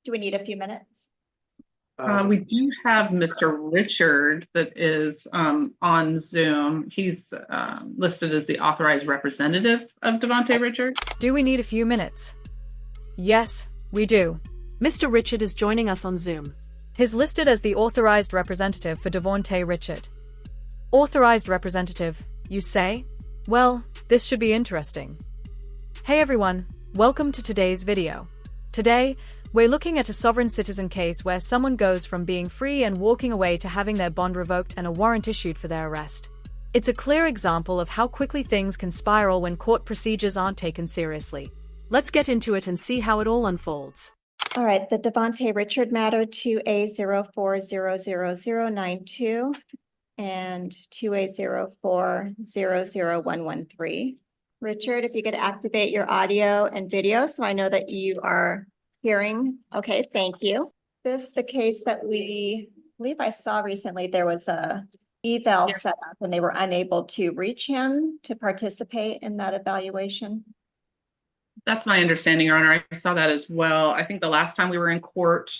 Do we need a few minutes? We do have Mr. Richard that is on Zoom. He's listed as the authorized representative of Devontae Richard. Do we need a few minutes? Yes, we do. Mr. Richard is joining us on Zoom. He's listed as the authorized representative for Devontae Richard. Authorized representative, you say? Well, this should be interesting. Hey everyone, welcome to today's video. Today, we're looking at a sovereign citizen case where someone goes from being free and walking away to having their bond revoked and a warrant issued for their arrest. It's a clear example of how quickly things can spiral when court procedures aren't taken seriously. Let's get into it and see how it all unfolds. All right, the Devontae Richard matter 2A04000092 and 2A04000113. Richard, if you could activate your audio and video so I know that you are hearing. Okay, thank you. This is the case that I believe I saw recently. There was a eval set up and they were unable to reach him to participate in that evaluation. That's my understanding, Your Honor. I saw that as well. I think the last time we were in court,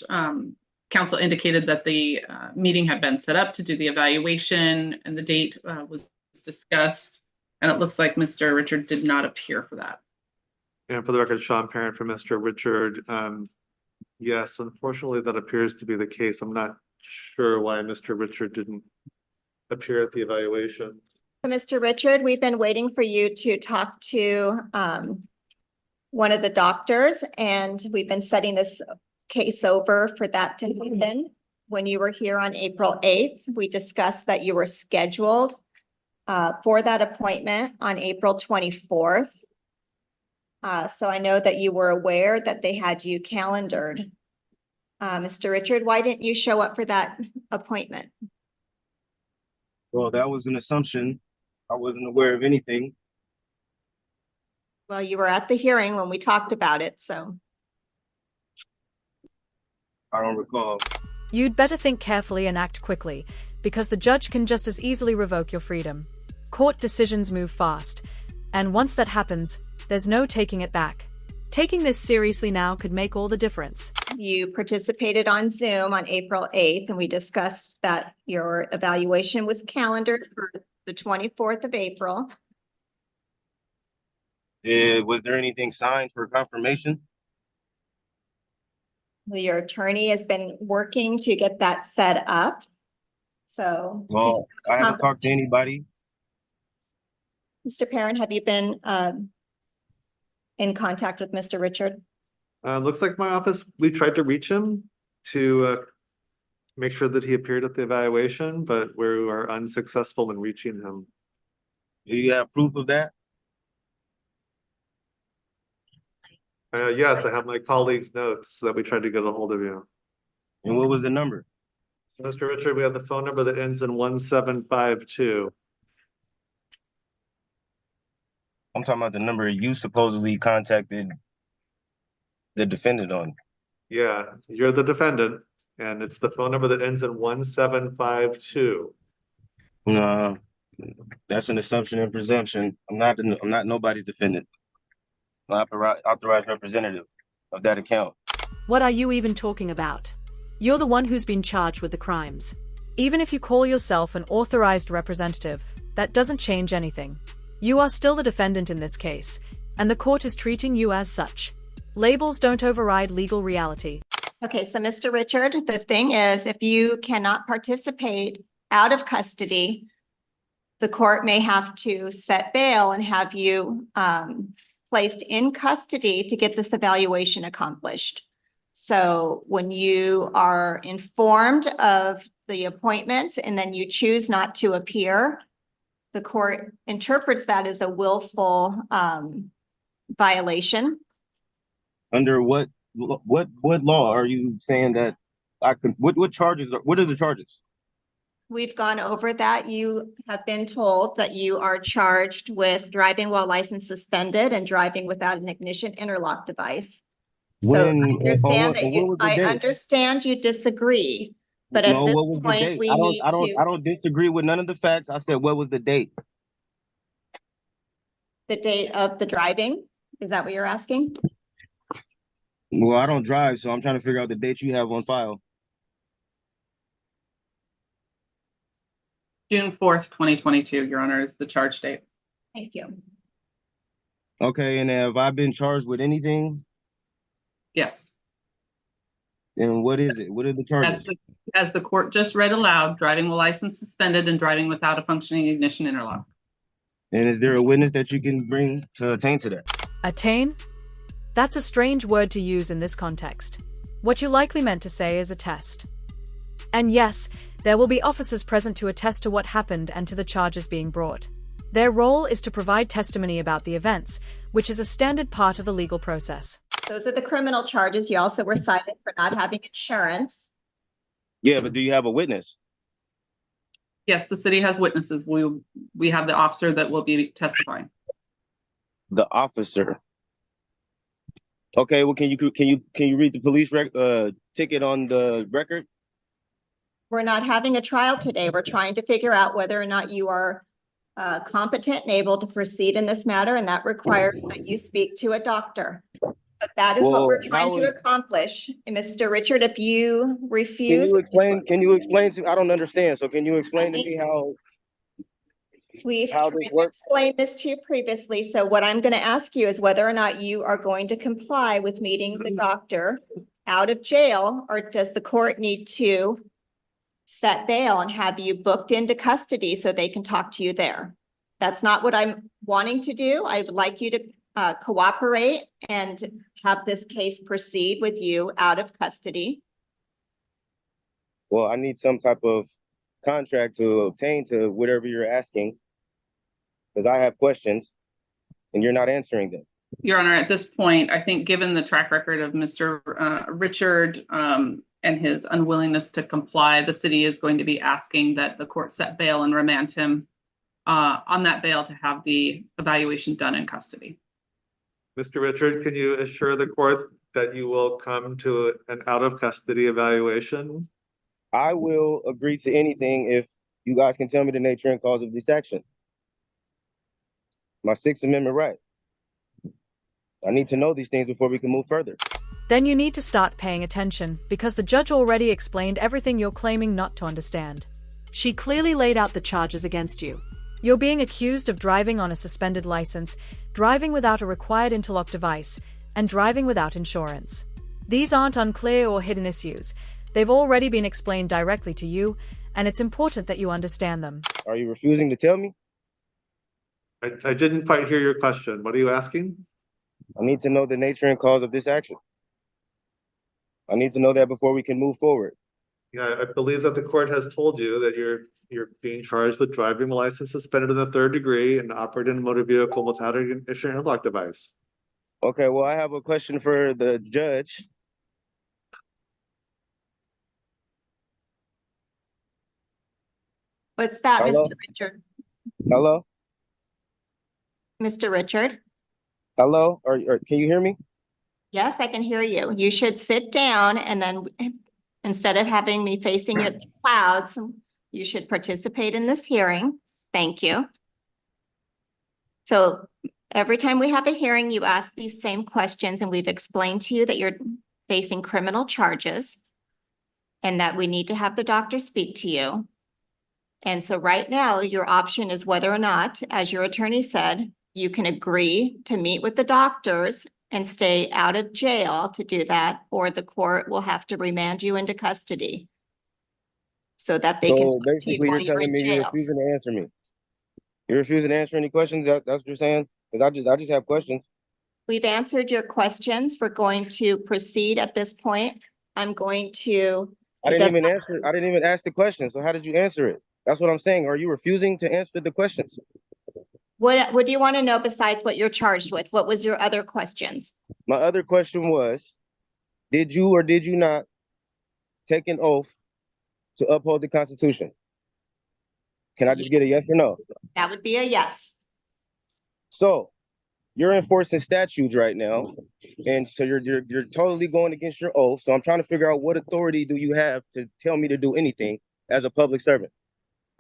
counsel indicated that the meeting had been set up to do the evaluation and the date was discussed. And it looks like Mr. Richard did not appear for that. And for the record, Sean Parent for Mr. Richard. Yes, unfortunately, that appears to be the case. I'm not sure why Mr. Richard didn't appear at the evaluation. So, Mr. Richard, we've been waiting for you to talk to one of the doctors, and we've been setting this case over for that to happen. When you were here on April 8th, we discussed that you were scheduled for that appointment on April 24th. So I know that you were aware that they had you calendared. Mr. Richard, why didn't you show up for that appointment? Well, that was an assumption. I wasn't aware of anything. Well, you were at the hearing when we talked about it, so. I don't recall. You'd better think carefully and act quickly, because the judge can just as easily revoke your freedom. Court decisions move fast, and once that happens, there's no taking it back. Taking this seriously now could make all the difference. You participated on Zoom on April 8th, and we discussed that your evaluation was calendared for the 24th of April. Was there anything signed for confirmation? Your attorney has been working to get that set up. So. Well, I haven't talked to anybody. Mr. Parent, have you been in contact with Mr. Richard? Looks like my office, we tried to reach him to make sure that he appeared at the evaluation, but we were unsuccessful in reaching him. Do you have proof of that? Yes, I have my colleague's notes that we tried to get a hold of you. And what was the number? So, Mr. Richard, we have the phone number that ends in 1752. I'm talking about the number you supposedly contacted the defendant on. Yeah, you're the defendant, and it's the phone number that ends in 1752. That's an assumption and presumption. I'm not nobody's defendant. I'm authorized representative of that account. What are you even talking about? You're the one who's been charged with the crimes. Even if you call yourself an authorized representative, that doesn't change anything. You are still the defendant in this case, and the court is treating you as such. Labels don't override legal reality. Okay, so Mr. Richard, the thing is, if you cannot participate out of custody, the court may have to set bail and have you placed in custody to get this evaluation accomplished. So when you are informed of the appointments and then you choose not to appear, the court interprets that as a willful violation. Under what law are you saying that I could? What are the charges? We've gone over that. You have been told that you are charged with driving while license suspended and driving without an ignition interlock device. So I understand you disagree, but at this point we need to. I don't disagree with none of the facts. I said, what was the date? The date of the driving? Is that what you're asking? Well, I don't drive, so I'm trying to figure out the date you have on file. June 4th, 2022, Your Honor, is the charge date. Thank you. Okay, and have I been charged with anything? Yes. And what is it? What are the charges? As the court just read aloud, driving while license suspended and driving without a functioning ignition interlock. And is there a witness that you can bring to attain to that? Attain? That's a strange word to use in this context. What you likely meant to say is attest. And yes, there will be officers present to attest to what happened and to the charges being brought. Their role is to provide testimony about the events, which is a standard part of the legal process. Those are the criminal charges. You also were cited for not having insurance. Yeah, but do you have a witness? Yes, the city has witnesses. We have the officer that will be testifying. The officer. Okay, well, can you read the police ticket on the record? We're not having a trial today. We're trying to figure out whether or not you are competent and able to proceed in this matter, and that requires that you speak to a doctor. But that is what we're trying to accomplish. And Mr. Richard, if you refuse. Can you explain to, I don't understand, so can you explain to me how We've how this works? explained this to you previously, so what I'm gonna ask you is whether or not you are going to comply with meeting the doctor out of jail, or does the court need to set bail and have you booked into custody so they can talk to you there? That's not what I'm wanting to do. I would like you to cooperate and have this case proceed with you out of custody. Well, I need some type of contract to obtain to whatever you're asking, because I have questions and you're not answering them. Your Honor, at this point, I think given the track record of Mr. Richard and his unwillingness to comply, the city is going to be asking that the court set bail and remand him on that bail to have the evaluation done in custody. Mr. Richard, can you assure the court that you will come to an out of custody evaluation? I will agree to anything if you guys can tell me the nature and cause of this action. My Sixth Amendment right. I need to know these things before we can move further. Then you need to start paying attention, because the judge already explained everything you're claiming not to understand. She clearly laid out the charges against you. You're being accused of driving on a suspended license, driving without a required interlock device, and driving without insurance. These aren't unclear or hidden issues. They've already been explained directly to you, and it's important that you understand them. Are you refusing to tell me? I didn't quite hear your question. What are you asking? I need to know the nature and cause of this action. I need to know that before we can move forward. Yeah, I believe that the court has told you that you're being charged with driving a license suspended in the 3rd degree and operating a motor vehicle without an ignition interlock device. Okay, well, I have a question for the judge. What's that, Hello? Mr. Richard? Hello? Mr. Richard? Hello? Or can you hear me? Yes, I can hear you. You should sit down, and then instead of having me facing you at the clouds, you should participate in this hearing. Thank you. So every time we have a hearing, you ask these same questions, and we've explained to you that you're facing criminal charges and that we need to have the doctor speak to you. And so right now, your option is whether or not, as your attorney said, you can agree to meet with the doctors and stay out of jail to do that, or the court will have to remand you into custody so that they can So talk to you basically, while you're you're telling in me you're jail. refusing to answer me. You're refusing to answer any questions? That's what you're saying? Because I just have questions. We've answered your questions. We're going to proceed at this point. I'm going to. I didn't even ask the question. So how did you answer it? That's what I'm saying. Are you refusing to answer the questions? What do you want to know besides what you're charged with? What was your other questions? My other question was, did you or did you not take an oath to uphold the Constitution? Can I just get a yes or no? That would be a yes. So you're enforcing statutes right now, and so you're totally going against your oath. So I'm trying to figure out what authority do you have to tell me to do anything as a public servant?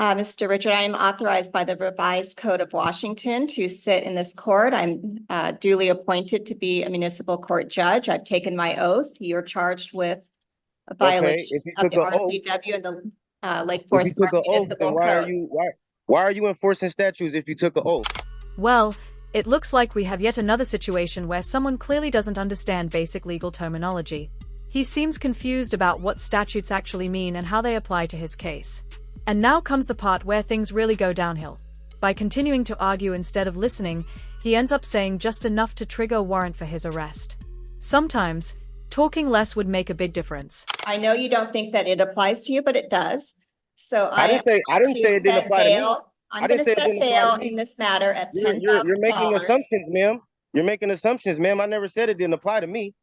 Mr. Richard, I am authorized by the revised Code of Washington to sit in this court. I'm duly appointed to be a municipal court judge. I've taken my oath. You're charged with a violation if you of took the an oath, RCW and the Lake if you Forest took Park an oath, then Municipal why are Code. you why are you enforcing statutes if you took an oath? Well, it looks like we have yet another situation where someone clearly doesn't understand basic legal terminology. He seems confused about what statutes actually mean and how they apply to his case. And now comes the part where things really go downhill. By continuing to argue instead of listening, he ends up saying just enough to trigger a warrant for his arrest. Sometimes, talking less would make a big difference. I know you don't think that it applies to you, but it does. So I didn't say it didn't apply to me. I'm I going didn't to say it set didn't apply to bail me. in this matter at You're making $10,000. assumptions, ma'am. You're making assumptions, ma'am. I never said it didn't apply to me.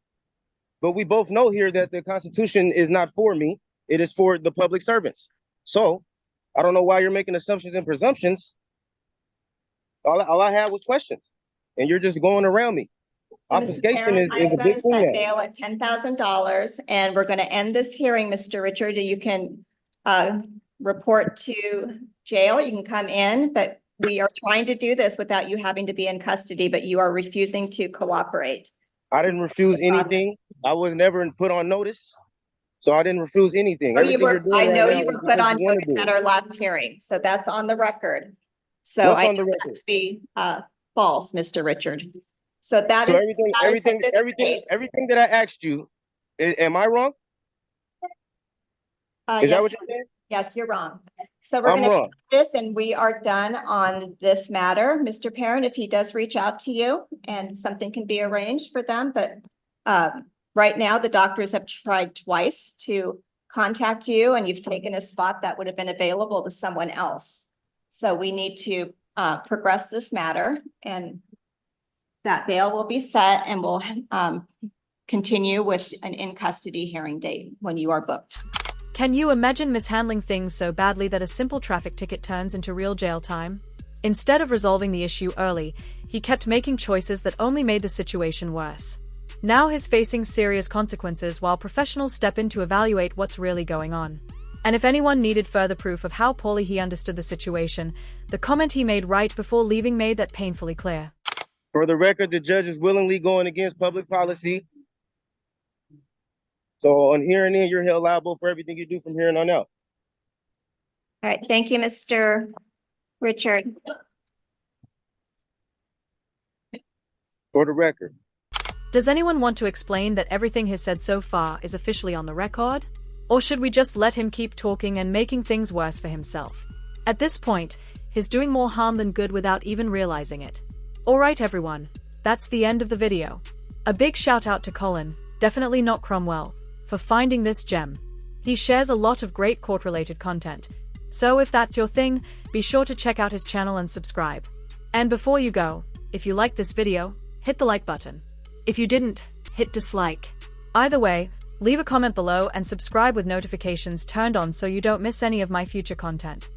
But we both know here that the Constitution is not for me. It is for the public servants. So I don't know why you're making assumptions and presumptions. All I had was questions, and you're just going around me. So, Mr. Obfuscation Parent, is I'm a going big to thing set now. bail at $10,000, and we're going to end this hearing, Mr. Richard. You can report to jail. You can come in, but we are trying to do this without you having to be in custody, but you are refusing to cooperate. I didn't refuse anything. I was never put on notice, so I didn't refuse anything. Or you Everything you're were, doing I right know now you is were put because on you want to notice do at it. our last hearing, so that's on the record. So What's I on the know that record? to be false, Mr. Richard. So that So is the status of this case. everything that I asked you, am I wrong? Is that Yes, what you're saying? yes, you're wrong. So we're I'm going to wrong. this, and we are done on this matter. Mr. Parent, if he does reach out to you and something can be arranged for them, but right now the doctors have tried twice to contact you, and you've taken a spot that would have been available to someone else. So we need to progress this matter, and that bail will be set, and we'll continue with an in-custody hearing date when you are booked. Can you imagine mishandling things so badly that a simple traffic ticket turns into real jail time? Instead of resolving the issue early, he kept making choices that only made the situation worse. Now he's facing serious consequences while professionals step in to evaluate what's really going on. And if anyone needed further proof of how poorly he understood the situation, the comment he made right before leaving made that painfully clear. For the record, the judge is willingly going against public policy. So on here and in, you're held liable for everything you do from here and on out. All right, thank you, Mr. Richard. For the record. Does anyone want to explain that everything he's said so far is officially on the record? Or should we just let him keep talking and making things worse for himself? At this point, he's doing more harm than good without even realizing it. Alright everyone, that's the end of the video. A big shout out to Colin, definitely not Cromwell, for finding this gem. He shares a lot of great court-related content, so if that's your thing, be sure to check out his channel and subscribe. And before you go, if you liked this video, hit the like button. If you didn't, hit dislike. Either way, leave a comment below and subscribe with notifications turned on so you don't miss any of my future content.